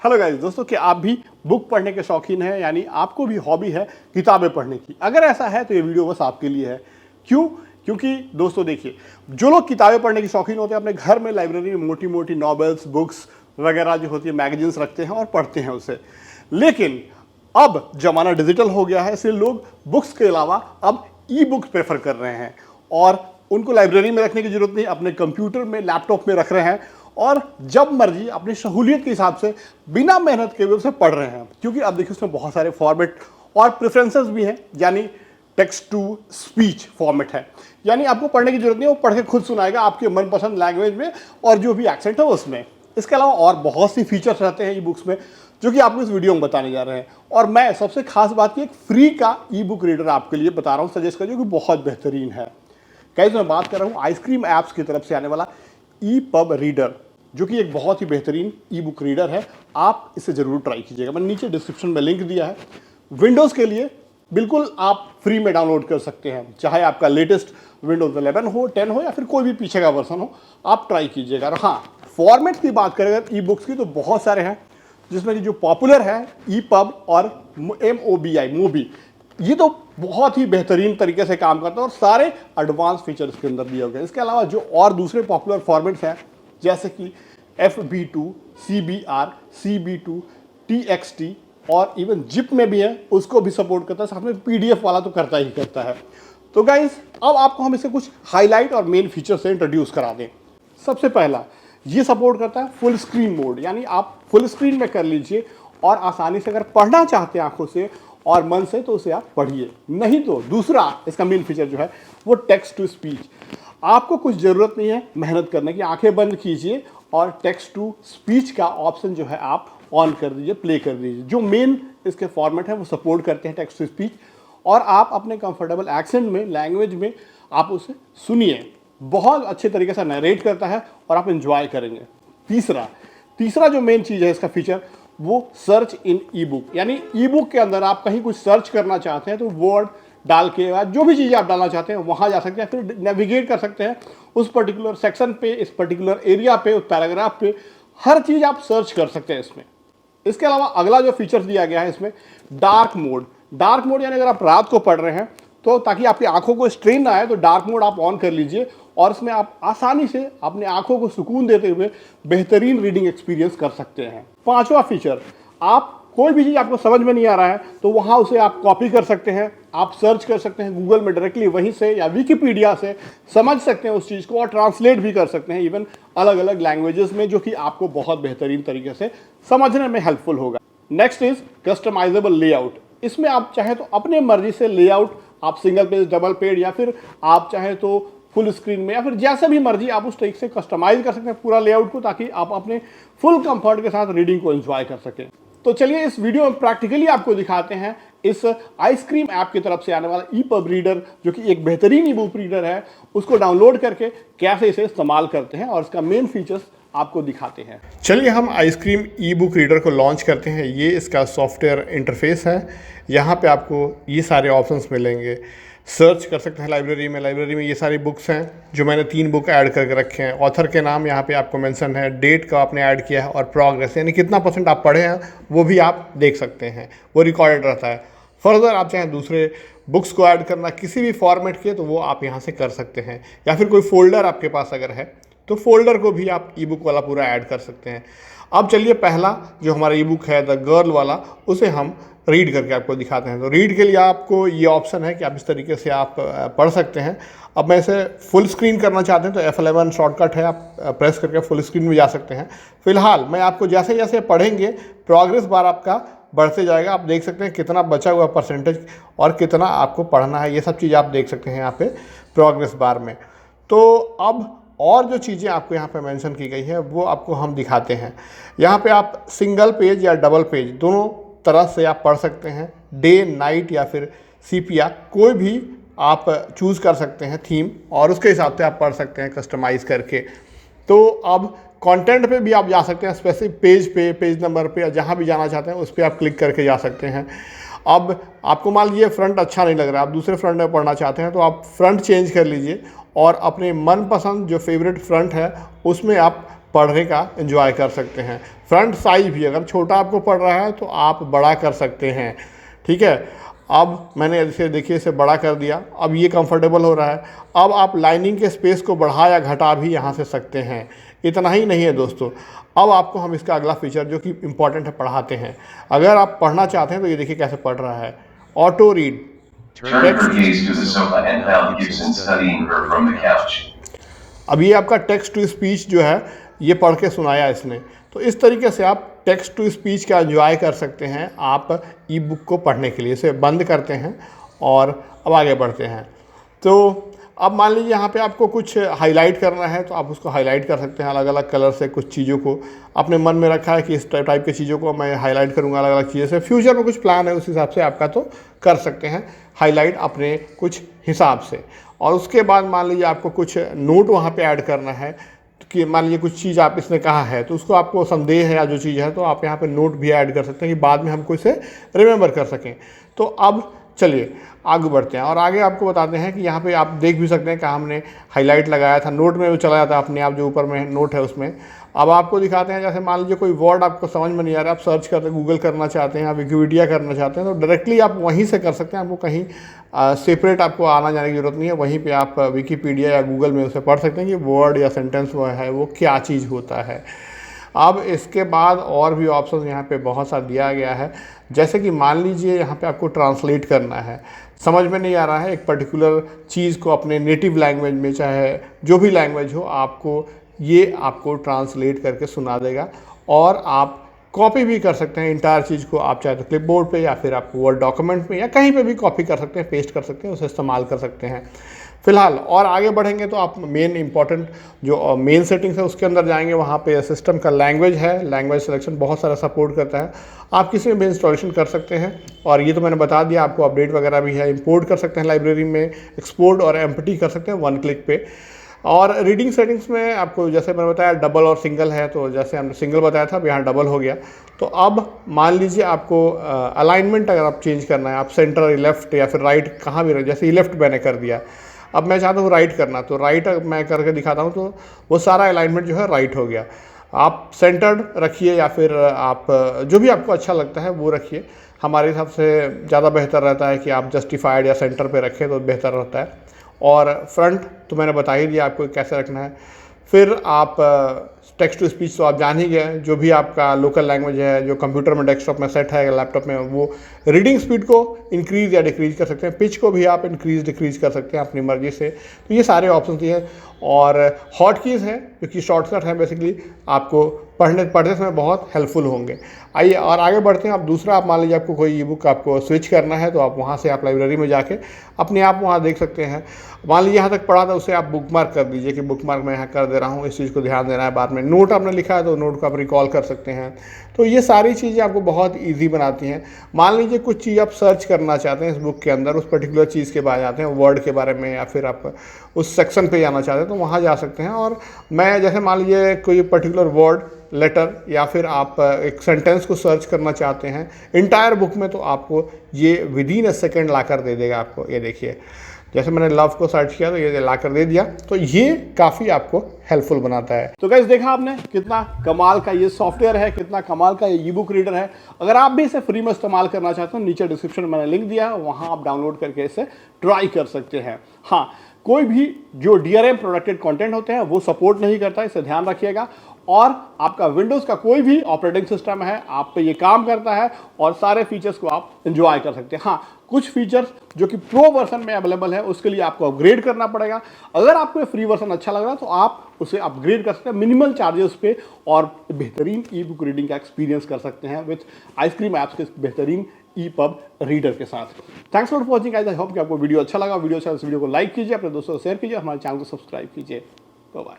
Hello guys दोस्तों, कि आप भी बुक पढ़ने के शौकीन हैं, यानी आपको भी हॉबी है किताबें पढ़ने की। अगर ऐसा है तो ये वीडियो बस आपके लिए है। क्यों? क्योंकि दोस्तों देखिए, जो लोग किताबें पढ़ने के शौकीन होते हैं अपने घर में लाइब्रेरी में मोटी मोटी नॉवेल्स, बुक्स वगैरह जो होती है, मैगजीन्स रखते हैं और पढ़ते हैं उसे। लेकिन अब जमाना डिजिटल हो गया है, इसलिए लोग बुक्स के अलावा अब ई बुक्स प्रेफर कर रहे हैं और उनको लाइब्रेरी में रखने की जरूरत नहीं, अपने कंप्यूटर में, लैपटॉप में रख रहे हैं और जब मर्जी अपनी सहूलियत के हिसाब से बिना मेहनत के भी उसे पढ़ रहे हैं। क्योंकि अब देखिए उसमें बहुत सारे फॉर्मेट और प्रेफरेंसेस भी हैं, यानी टेक्स्ट टू स्पीच फॉर्मेट है, यानी आपको पढ़ने की जरूरत नहीं, वो पढ़ के खुद सुनाएगा आपके मनपसंद लैंग्वेज में और जो भी एक्सेंट है उसमें। इसके अलावा और बहुत सी फीचर्स रहते हैं ई बुक्स में, जो कि आपको इस वीडियो में बताने जा रहे हैं। और मैं सबसे खास बात की एक फ्री का ई बुक रीडर आपके लिए बता रहा हूँ, सजेस्ट कर, जो कि बहुत बेहतरीन है। गाइस मैं बात कर रहा हूँ आइसक्रीम ऐप्स की तरफ से आने वाला ई पब रीडर, जो कि एक बहुत ही बेहतरीन ई बुक रीडर है। आप इसे ज़रूर ट्राई कीजिएगा, मैंने नीचे डिस्क्रिप्शन में लिंक दिया है। विंडोज़ के लिए बिल्कुल आप फ्री में डाउनलोड कर सकते हैं, चाहे आपका लेटेस्ट विंडोज़ 11 हो, 10 हो या फिर कोई भी पीछे का वर्जन हो, आप ट्राई कीजिएगा। और हाँ, फॉर्मेट की बात करें अगर ई बुक्स की तो बहुत सारे हैं, जिसमें कि जो पॉपुलर है ई पब और मोबी, ये तो बहुत ही बेहतरीन तरीके से काम करता है और सारे एडवांस फीचर इसके अंदर दिए गए हैं। इसके अलावा जो और दूसरे पॉपुलर फॉर्मेट्स हैं, जैसे कि FB2, CBR, CB2, TXT और इवन जिप में भी है, उसको भी सपोर्ट करता है। साथ में PDF वाला तो करता ही करता है। तो गाइस अब आपको हम इसे कुछ हाईलाइट और मेन फीचर से इंट्रोड्यूस करा दें। सबसे पहला, ये सपोर्ट करता है फुल स्क्रीन मोड, यानी आप फुल स्क्रीन में कर लीजिए और आसानी से अगर पढ़ना चाहते हैं आंखों से और मन से तो उसे आप पढ़िए। नहीं तो दूसरा इसका मेन फीचर जो है वो टेक्स्ट टू स्पीच। आपको कुछ ज़रूरत नहीं है मेहनत करने की, आंखें बंद कीजिए और टेक्स्ट टू स्पीच का ऑप्शन जो है आप ऑन कर दीजिए, प्ले कर दीजिए। जो मेन इसके फॉर्मेट है वो सपोर्ट करते हैं टेक्स्ट टू स्पीच, और आप अपने कंफर्टेबल एक्सेंट में, लैंग्वेज में आप उसे सुनिए। बहुत अच्छे तरीके से नरेट करता है और आप इंजॉय करेंगे। तीसरा जो मेन चीज़ है इसका फीचर, वो सर्च इन ई बुक, यानी ई बुक के अंदर आप कहीं कुछ सर्च करना चाहते हैं तो वर्ड डाल के या जो भी चीज़ें आप डालना चाहते हैं वहाँ जा सकते हैं, फिर नेविगेट कर सकते हैं उस पर्टिकुलर सेक्शन पे, इस पर्टिकुलर एरिया पे, उस पैराग्राफ पे, हर चीज़ आप सर्च कर सकते हैं इसमें। इसके अलावा अगला जो फीचर दिया गया है इसमें, डार्क मोड यानी अगर आप रात को पढ़ रहे हैं तो ताकि आपकी आंखों को स्ट्रेन ना आए तो डार्क मोड आप ऑन कर लीजिए और इसमें आप आसानी से अपने आंखों को सुकून देते हुए बेहतरीन रीडिंग एक्सपीरियंस कर सकते हैं। पांचवा फीचर, आप कोई भी चीज़ आपको समझ में नहीं आ रहा है तो वहाँ उसे आप कॉपी कर सकते हैं, आप सर्च कर सकते हैं गूगल में डायरेक्टली वहीं से या विकिपीडिया से समझ सकते हैं उस चीज़ को और ट्रांसलेट भी कर सकते हैं इवन अलग अलग लैंग्वेजेस में, जो कि आपको बहुत बेहतरीन तरीके से समझने में हेल्पफुल होगा। Next is customisable layout. इसमें आप चाहे तो अपने मर्जी से लेआउट, आप सिंगल पेज, डबल पेज या फिर आप चाहे तो फुल स्क्रीन में या फिर जैसे भी मर्जी आप उस तरीके से कस्टमाइज कर सकते हैं पूरा लेआउट को, ताकि आप अपने फुल कंफर्ट के साथ रीडिंग को एंजॉय कर सकें। तो चलिए इस वीडियो में प्रैक्टिकली आपको दिखाते हैं इस आइसक्रीम ऐप की तरफ से आने वाला ई पब रीडर, जो कि एक बेहतरीन ई बुक रीडर है, उसको डाउनलोड करके कैसे इसे इस्तेमाल करते हैं और इसका मेन फीचर्स आपको दिखाते हैं। चलिए हम आइसक्रीम ई बुक रीडर को लॉन्च करते हैं। ये इसका सॉफ्टवेयर इंटरफेस है। यहाँ पे आपको ये सारे ऑप्शंस मिलेंगे। सर्च कर सकते हैं लाइब्रेरी में ये सारी बुक्स हैं, जो मैंने 3 बुक ऐड करके रखे हैं। ऑथर के नाम यहाँ पे आपको मेंशन है, डेट का आपने ऐड किया है और प्रोग्रेस, यानी कितना % आप पढ़े हैं वो भी आप देख सकते हैं, वो रिकॉर्डेड रहता है। फर्दर आप चाहें दूसरे बुक्स को ऐड करना किसी भी फॉर्मेट के, तो वो आप यहाँ से कर सकते हैं, या फिर कोई फोल्डर आपके पास अगर है तो फोल्डर को भी आप ई बुक वाला पूरा ऐड कर सकते हैं। अब चलिए पहला जो हमारा ई बुक है द गर्ल वाला, उसे हम रीड करके आपको दिखाते हैं। तो रीड के लिए आपको ये ऑप्शन है कि आप इस तरीके से आप पढ़ सकते हैं। अब मैं इसे फुल स्क्रीन करना चाहते हैं तो F11 शॉर्टकट है, आप प्रेस करके फुल स्क्रीन में जा सकते हैं। फिलहाल मैं आपको जैसे जैसे पढ़ेंगे प्रोग्रेस बार आपका बढ़ते जाएगा। आप देख सकते हैं कितना बचा हुआ % और कितना आपको पढ़ना है, ये सब चीज़ आप देख सकते हैं यहाँ पे प्रोग्रेस बार में। तो अब और जो चीज़ें आपको यहाँ पे मेंशन की गई है वो आपको हम दिखाते हैं। यहाँ पे आप सिंगल पेज या डबल पेज दोनों तरह से आप पढ़ सकते हैं, डे, नाइट या फिर सीपिया, कोई भी आप चूज़ कर सकते हैं थीम, और उसके हिसाब से आप पढ़ सकते हैं कस्टमाइज़ करके। तो अब कंटेंट पे भी आप जा सकते हैं, स्पेसिफिक पेज पे, पेज नंबर पे, या जहाँ भी जाना चाहते हैं उस पर आप क्लिक करके जा सकते हैं। अब आपको मान लीजिए फ्रंट अच्छा नहीं लग रहा, आप दूसरे फ्रंट में पढ़ना चाहते हैं तो आप फ्रंट चेंज कर लीजिए और अपने मनपसंद जो फेवरेट फ्रंट है उसमें आप पढ़ने का एंजॉय कर सकते हैं। फ्रंट साइज भी अगर छोटा आपको पड़ रहा है तो आप बड़ा कर सकते हैं, ठीक है। अब मैंने इसे देखिए इसे बड़ा कर दिया, अब ये कंफर्टेबल हो रहा है। अब आप लाइनिंग के स्पेस को बढ़ा या घटा भी यहाँ से सकते हैं। इतना ही नहीं है दोस्तों, अब आपको हम इसका अगला फीचर जो कि इम्पॉर्टेंट है पढ़ाते हैं। अगर आप पढ़ना चाहते हैं तो ये देखिए कैसे पढ़ रहा है, auto read. Turn her gaze to the sofa and found Gibson studying her from the couch. अब ये आपका टेक्स्ट टू स्पीच जो है ये पढ़ के सुनाया इसने। तो इस तरीके से आप टेक्स्ट टू स्पीच का एंजॉय कर सकते हैं आप ई बुक को पढ़ने के लिए। इसे बंद करते हैं और अब आगे बढ़ते हैं। तो अब मान लीजिए यहाँ पे आपको कुछ हाईलाइट करना है तो आप उसको हाईलाइट कर सकते हैं अलग अलग कलर से। कुछ चीज़ों को अपने मन में रखा है कि इस टाइप की चीज़ों को मैं हाईलाइट करूँगा अलग अलग चीज़ों से। फ्यूचर में कुछ प्लान है उस हिसाब से आपका तो कर सकते हैं हाईलाइट अपने कुछ हिसाब से। और उसके बाद मान लीजिए आपको कुछ नोट वहाँ पे ऐड करना है कि मान लीजिए कुछ चीज़ आप इसने कहा है तो उसको आपको संदेह है या जो चीज़ है तो आप यहाँ पे नोट भी ऐड कर सकते हैं कि बाद में हमको इसे रिमेंबर कर सकें। तो अब चलिए आगे बढ़ते हैं और आगे आपको बताते हैं कि यहाँ पे आप देख भी सकते हैं कि हमने हाईलाइट लगाया था, नोट में वो चला जाता है अपने आप जो ऊपर में नोट है उसमें। अब आपको दिखाते हैं जैसे मान लीजिए कोई वर्ड आपको समझ में नहीं आ रहा, आप सर्च करते गूगल करना चाहते हैं या विकिपीडिया करना चाहते हैं तो डायरेक्टली आप वहीं से कर सकते हैं। आपको कहीं सेपरेट आपको आना जाने की ज़रूरत नहीं है, वहीं पे आप विकिपीडिया या गूगल में उसे पढ़ सकते हैं कि वर्ड या सेंटेंस वो है वो क्या चीज़ होता है। अब इसके बाद और भी ऑप्शन यहाँ पे बहुत सा दिया गया है, जैसे कि मान लीजिए यहाँ पे आपको ट्रांसलेट करना है, समझ में नहीं आ रहा है एक पर्टिकुलर चीज़ को अपने नेटिव लैंग्वेज में, चाहे जो भी लैंग्वेज हो, आपको ट्रांसलेट करके सुना देगा। और आप कॉपी भी कर सकते हैं इंटायर चीज़ को, आप चाहे तो क्लिपबोर्ड पे या फिर आप वर्ड डॉक्यूमेंट में या कहीं पे भी कॉपी कर सकते हैं, पेस्ट कर सकते हैं, उसे इस्तेमाल कर सकते हैं। फिलहाल और आगे बढ़ेंगे तो आप मेन इंपॉर्टेंट जो मेन सेटिंग्स है उसके अंदर जाएंगे। वहाँ पे सिस्टम का लैंग्वेज है, लैंग्वेज सिलेक्शन बहुत सारा सपोर्ट करता है, आप किसी में भी इंस्टॉलेशन कर सकते हैं। और ये तो मैंने बता दिया, आपको अपडेट वगैरह भी है, इंपोर्ट कर सकते हैं लाइब्रेरी में, एक्सपोर्ट और एम्प्टी कर सकते हैं 1 क्लिक पे। और रीडिंग सेटिंग्स में आपको जैसे मैंने बताया डबल और सिंगल है, तो जैसे हमने सिंगल बताया था अब यहाँ डबल हो गया। तो अब मान लीजिए आपको अलाइनमेंट अगर आप चेंज करना है, आप सेंटर लेफ्ट या फिर राइट कहाँ भी, जैसे लेफ्ट मैंने कर दिया, अब मैं चाहता हूँ राइट करना, तो राइट मैं करके दिखाता हूँ तो वो सारा अलाइनमेंट जो है राइट हो गया। आप सेंटर्ड रखिए या फिर आप जो भी आपको अच्छा लगता है वो रखिए। हमारे हिसाब से ज़्यादा बेहतर रहता है कि आप जस्टिफाइड या सेंटर पे रखें तो बेहतर रहता है। और फ्रंट तो मैंने बता ही दिया आपको कैसे रखना है। फिर आप टेक्स्ट टू स्पीच तो आप जान ही गए, जो भी आपका लोकल लैंग्वेज है जो कंप्यूटर में डेस्कटॉप में सेट है लैपटॉप में, वो रीडिंग स्पीड को इंक्रीज़ या डिक्रीज़ कर सकते हैं, पिच को भी आप इंक्रीज़ डिक्रीज़ कर सकते हैं अपनी मर्ज़ी से। तो ये सारे ऑप्शन दिए हैं। और हॉट कीज़ हैं जो कि शॉर्टकट हैं, बेसिकली आपको पढ़ते समय बहुत हेल्पफुल होंगे। आइए और आगे बढ़ते हैं। अब दूसरा, आप मान लीजिए आपको कोई ई बुक आपको स्विच करना है तो आप वहाँ से आप लाइब्रेरी में जाके अपने आप वहाँ देख सकते हैं। मान लीजिए यहाँ तक पढ़ा था उसे आप बुकमार्क कर दीजिए कि बुकमार्क मैं यहाँ कर दे रहा हूँ, इस चीज़ को ध्यान देना है, बाद में नोट आपने लिखा है तो नोट को आप रिकॉल कर सकते हैं। तो ये सारी चीज़ें आपको बहुत ईजी बनाती हैं। मान लीजिए कुछ चीज़ आप सर्च करना चाहते हैं इस बुक के अंदर, उस पर्टिकुलर चीज़ के बारे में जाते हैं, वर्ड के बारे में, या फिर आप उस सेक्शन पे जाना चाहते हैं तो वहाँ जा सकते हैं। और मैं जैसे मान लीजिए कोई पर्टिकुलर वर्ड, लेटर या फिर आप एक सेंटेंस को सर्च करना चाहते हैं इंटायर बुक में, तो आपको ये विदिन अ सेकेंड ला कर दे देगा आपको। ये देखिए जैसे मैंने लव को सर्च किया तो ये ला कर दे दिया, तो ये काफ़ी आपको हेल्पफुल बनाता है। तो गाइस देखा आपने कितना कमाल का ये सॉफ्टवेयर है, कितना कमाल का ये ई बुक रीडर है। अगर आप भी इसे फ्री में इस्तेमाल करना चाहते हो, नीचे डिस्क्रिप्शन में मैंने लिंक दिया है, वहाँ आप डाउनलोड करके इसे ट्राई कर सकते हैं। हाँ, कोई भी जो DRM प्रोटेक्टेड कंटेंट होते हैं वो सपोर्ट नहीं करता, इसे ध्यान रखिएगा। और आपका विंडोज़ का कोई भी ऑपरेटिंग सिस्टम है आप पे ये काम करता है और सारे फीचर्स को आप एंजॉय कर सकते हैं। हाँ, कुछ फीचर्स जो कि प्रो वर्जन में अवेलेबल है उसके लिए आपको अपग्रेड करना पड़ेगा। अगर आपको फ्री वर्जन अच्छा लग रहा है तो आप उसे अपग्रेड कर सकते हैं मिनिमल चार्जेस पे और बेहतरीन ई बुक रीडिंग का एक्सपीरियंस कर सकते हैं विथ आइसक्रीम ऐप्स के बेहतरीन EPUB रीडर के साथ। Thanks for watching guys, I hope कि आपको वीडियो अच्छा लगा। वीडियो अच्छा इस वीडियो को लाइक कीजिए, अपने दोस्तों को शेयर कीजिए, हमारे चैनल को सब्सक्राइब कीजिए। Bye bye.